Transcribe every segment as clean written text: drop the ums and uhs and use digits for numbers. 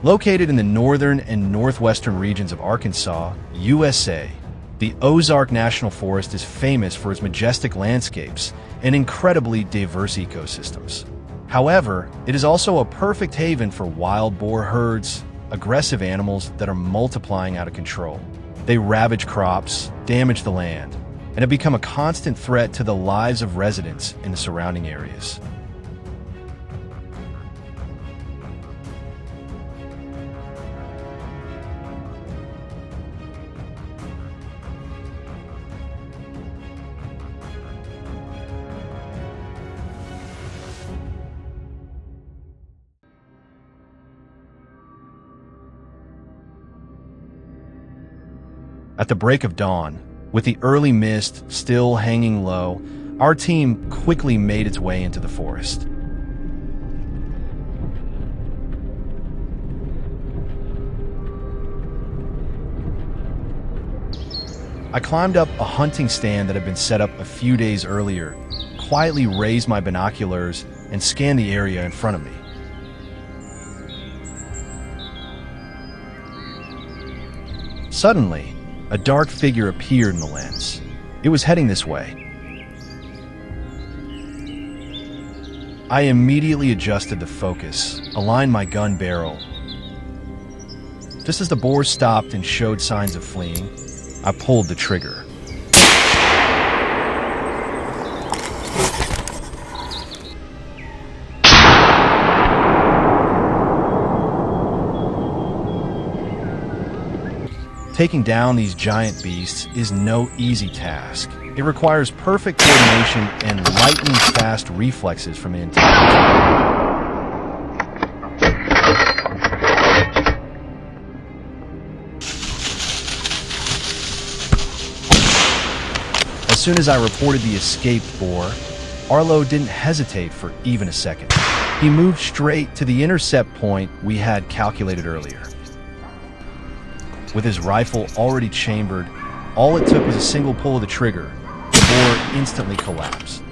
Located in the northern and northwestern regions of Arkansas, USA, the Ozark National Forest is famous for its majestic landscapes and incredibly diverse ecosystems. However, it is also a perfect haven for wild boar herds, aggressive animals that are multiplying out of control. They ravage crops, damage the land, and have become a constant threat to the lives of residents in the surrounding areas. At the break of dawn, with the early mist still hanging low, our team quickly made its way into the forest. I climbed up a hunting stand that had been set up a few days earlier, quietly raised my binoculars, and scanned the area in front of me. Suddenly, a dark figure appeared in the lens. It was heading this way. I immediately adjusted the focus, aligned my gun barrel. Just as the boar stopped and showed signs of fleeing, I pulled the trigger. Taking down these giant beasts is no easy task. It requires perfect coordination and lightning-fast reflexes from an entire team. As soon as I reported the escaped boar, Arlo didn't hesitate for even a second. He moved straight to the intercept point we had calculated earlier. With his rifle already chambered, all it took was a single pull of the trigger. The boar instantly collapsed.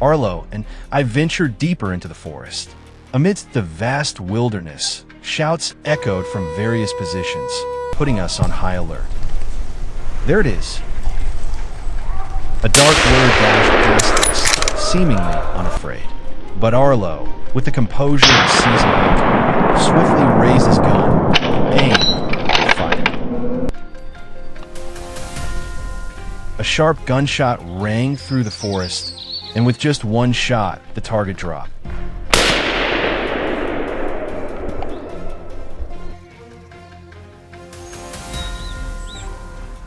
Arlo and I ventured deeper into the forest. Amidst the vast wilderness, shouts echoed from various positions, putting us on high alert. There it is. A dark blur dashed past us, seemingly unafraid. But Arlo, with the composure of a seasoned hunter, swiftly raised his gun, aimed, and fired. A sharp gunshot rang through the forest, and with just one shot, the target dropped.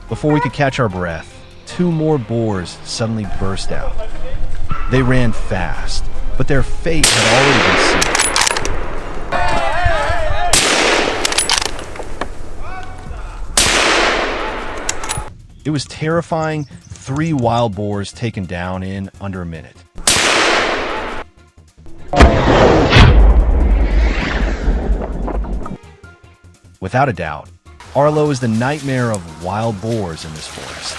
Before we could catch our breath, two more boars suddenly burst out. They ran fast, but their fate had already been sealed. It was terrifying, 3 wild boars taken down in under a minute. Without a doubt, Arlo is the nightmare of wild boars in this forest.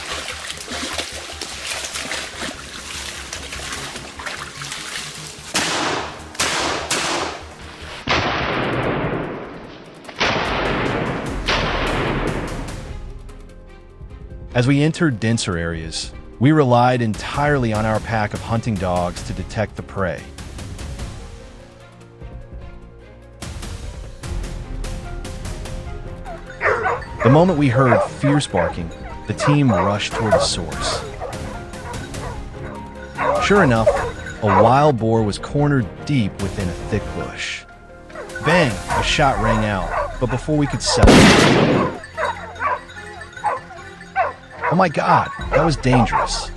As we entered denser areas, we relied entirely on our pack of hunting dogs to detect the prey. The moment we heard fierce barking, the team rushed toward the source. Sure enough, a wild boar was cornered deep within a thick bush. Bang! A shot rang out, but before we could settle it. Oh my God, that was dangerous.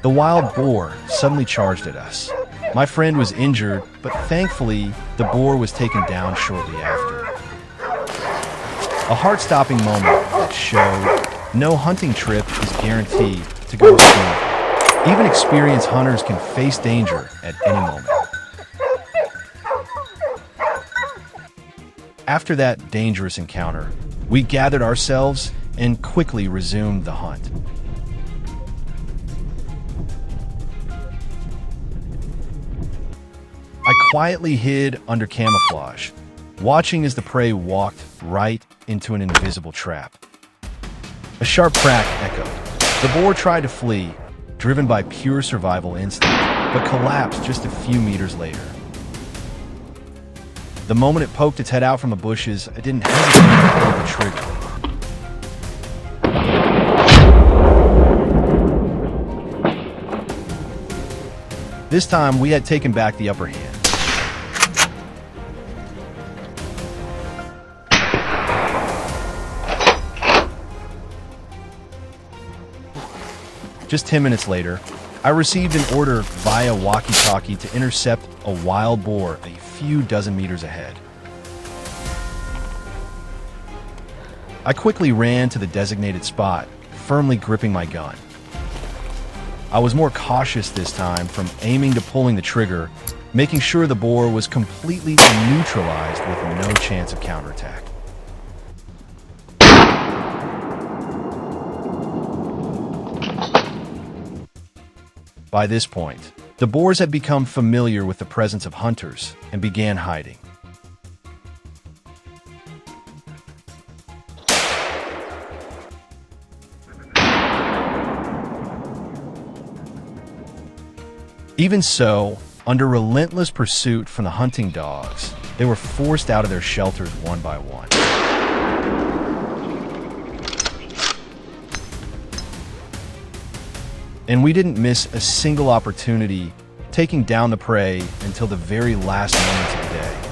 The wild boar suddenly charged at us. My friend was injured, but thankfully, the boar was taken down shortly after. A heart-stopping moment that showed no hunting trip is guaranteed to go smooth. Even experienced hunters can face danger at any moment. After that dangerous encounter, we gathered ourselves and quickly resumed the hunt. I quietly hid under camouflage, watching as the prey walked right into an invisible trap. A sharp crack echoed. The boar tried to flee, driven by pure survival instinct, but collapsed just a few meters later. The moment it poked its head out from the bushes, I didn't hesitate to pull the trigger. This time, we had taken back the upper hand. Just 10 minutes later, I received an order via walkie-talkie to intercept a wild boar a few dozen meters ahead. I quickly ran to the designated spot, firmly gripping my gun. I was more cautious this time, from aiming to pulling the trigger, making sure the boar was completely neutralized with no chance of counterattack. By this point, the boars had become familiar with the presence of hunters and began hiding. Even so, under relentless pursuit from the hunting dogs, they were forced out of their shelters one by one. And we didn't miss a single opportunity, taking down the prey until the very last moments of the day.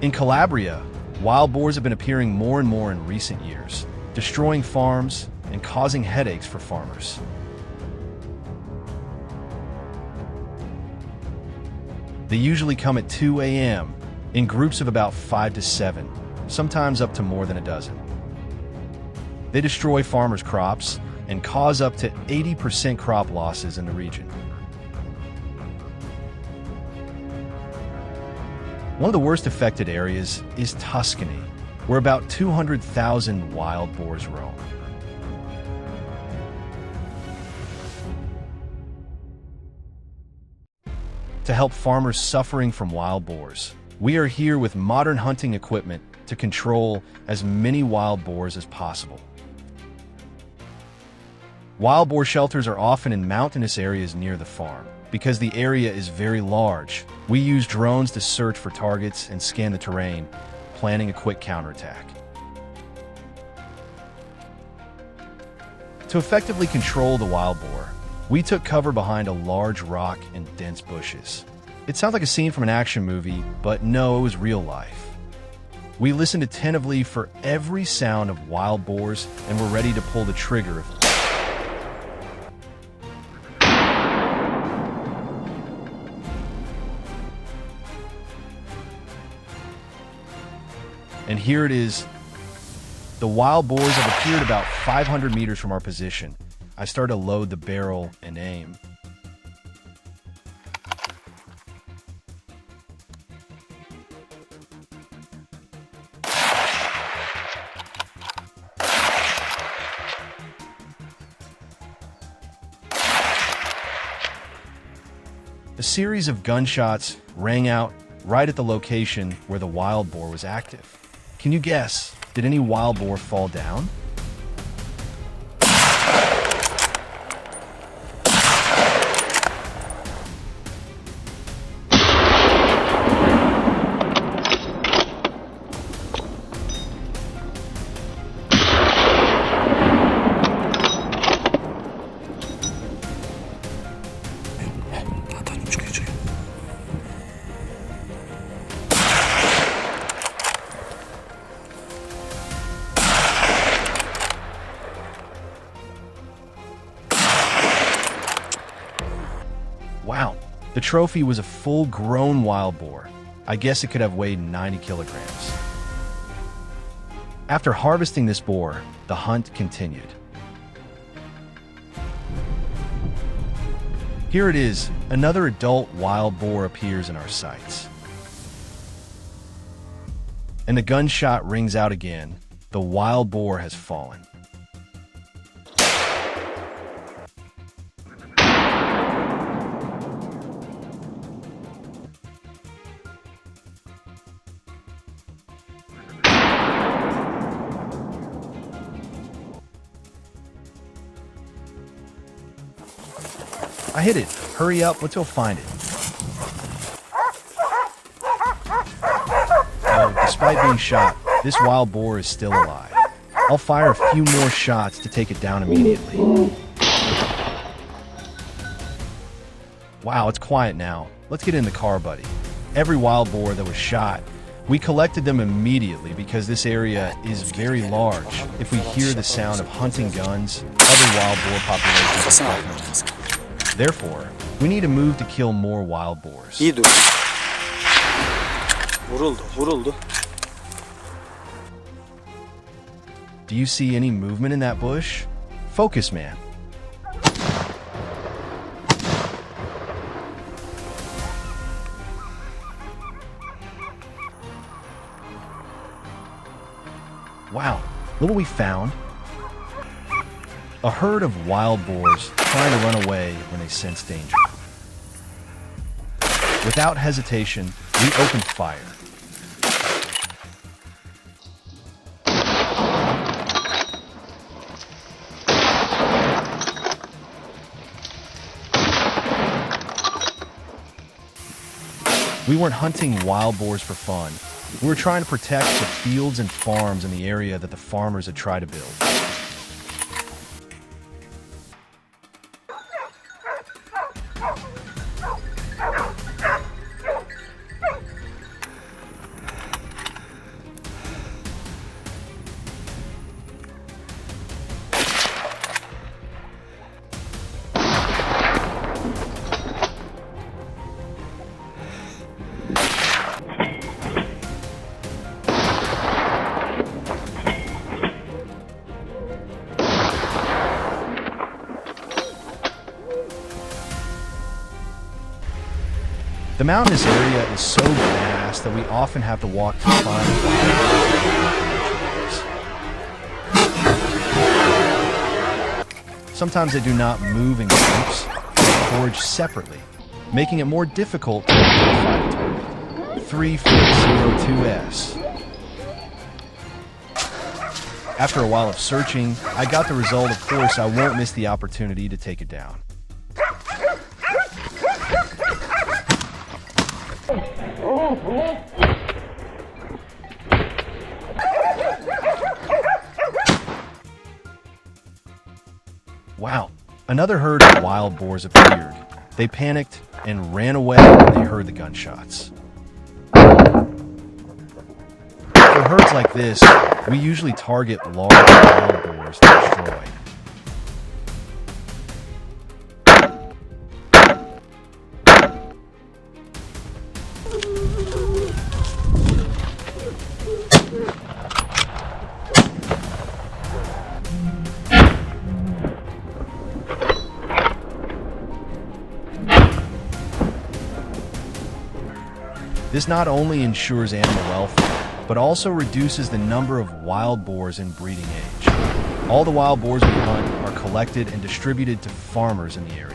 In Calabria, wild boars have been appearing more and more in recent years, destroying farms and causing headaches for farmers. They usually come at 2 a.m. in groups of about 5 to 7, sometimes up to more than a dozen. They destroy farmers' crops and cause up to 80% crop losses in the region. One of the worst affected areas is Tuscany, where about 200,000 wild boars roam. To help farmers suffering from wild boars, we are here with modern hunting equipment to control as many wild boars as possible. Wild boar shelters are often in mountainous areas near the farm. Because the area is very large, we use drones to search for targets and scan the terrain, planning a quick counterattack. To effectively control the wild boar, we took cover behind a large rock and dense bushes. It sounds like a scene from an action movie, but no, it was real life. We listened attentively for every sound of wild boars and were ready to pull the trigger if And here it is. The wild boars have appeared about 500 meters from our position. I start to load the barrel and aim. A series of gunshots rang out right at the location where the wild boar was active. Can you guess, did any wild boar fall down? Wow, the trophy was a full-grown wild boar. I guess it could have weighed 90 kilograms. After harvesting this boar, the hunt continued. Here it is, another adult wild boar appears in our sights. And the gunshot rings out again. The wild boar has fallen. I hit it. Hurry up, let's go find it. Oh, despite being shot, this wild boar is still alive. I'll fire a few more shots to take it down immediately. Wow, it's quiet now. Let's get in the car, buddy. Every wild boar that was shot, we collected them immediately because this area is very large. If we hear the sound of hunting guns, other wild boar populations are definitely. Therefore, we need to move to kill more wild boars. İyi dur. Vuruldu. Do you see any movement in that bush? Focus, man. Wow, look what we found. A herd of wild boars trying to run away when they sense danger. Without hesitation, we opened fire. We weren't hunting wild boars for fun. We were trying to protect the fields and farms in the area that the farmers had tried to build. The mountainous area is so vast that we often have to walk to find wild. Sometimes they do not move in groups, they forage separately, making it more difficult to identify the target. 3402S. After a while of searching, I got the result. Of course, I won't miss the opportunity to take it down. Wow, another herd of wild boars appeared. They panicked and ran away when they heard the gunshots. For herds like this, we usually target large wild boars to destroy. This not only ensures animal welfare, but also reduces the number of wild boars in breeding age. All the wild boars we hunt are collected and distributed to farmers in the area.